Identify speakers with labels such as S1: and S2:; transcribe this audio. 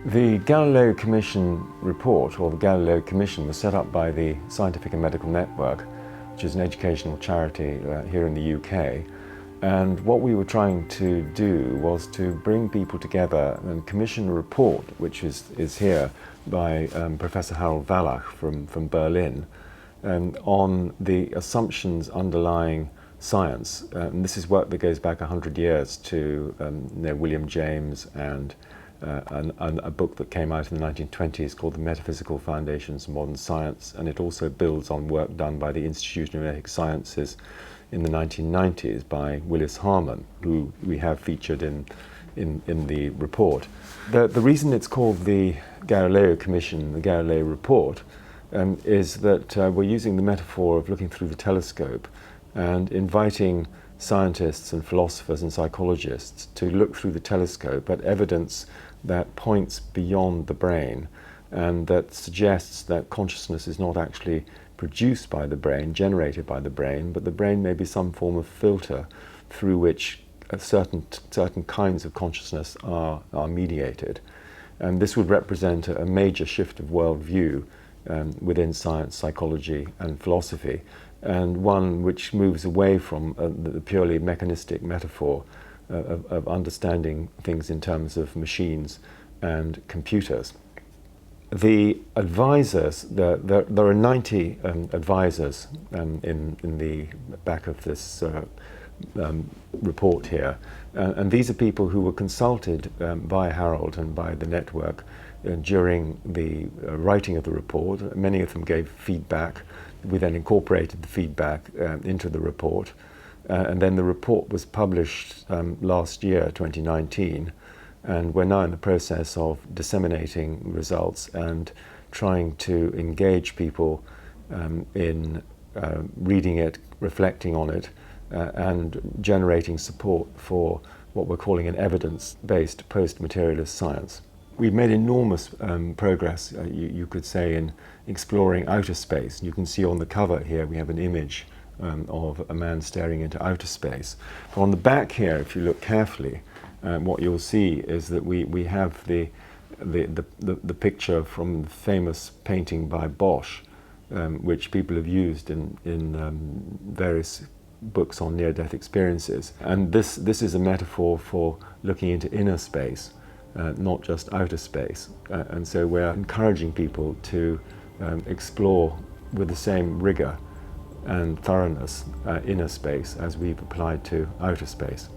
S1: The Galileo Commission report, or the Galileo Commission, was set up by the Scientific and Medical Network, which is an educational charity here in the UK. And what we were trying to do was to bring people together and commission a report, which is here by Professor Harold Wallach from Berlin, on the assumptions underlying science. And this is work that goes back 100 years to William James and a book that came out in the 1920s called The Metaphysical Foundations of Modern Science, and it also builds on work done by the Institute of Genetic Sciences in the 1990s by Willis Harman, who we have featured in the report. The reason it's called the Galileo Commission, the Galileo Report, is that we're using the metaphor of looking through the telescope and inviting scientists and philosophers and psychologists to look through the telescope at evidence that points beyond the brain and that suggests that consciousness is not actually produced by the brain, generated by the brain, but the brain may be some form of filter through which certain kinds of consciousness are mediated. And this would represent a major shift of worldview within science, psychology and philosophy, and one which moves away from the purely mechanistic metaphor of understanding things in terms of machines and computers. The advisors, there are 90 advisors in the back of this report here, and these are people who were consulted by Harold and by the network during the writing of the report. Many of them gave feedback. We then incorporated the feedback into the report, and then the report was published last year, 2019, and we're now in the process of disseminating results and trying to engage people in reading it, reflecting on it, and generating support for what we're calling an evidence-based post-materialist science. We've made enormous progress, you could say, in exploring outer space. You can see on the cover here we have an image of a man staring into outer space. But on the back here, if you look carefully, what you'll see is that we have the picture from the famous painting by Bosch, which people have used in various books on near-death experiences. And this is a metaphor for looking into inner space, not just outer space. And so we're encouraging people to explore with the same rigor and thoroughness inner space as we've applied to outer space.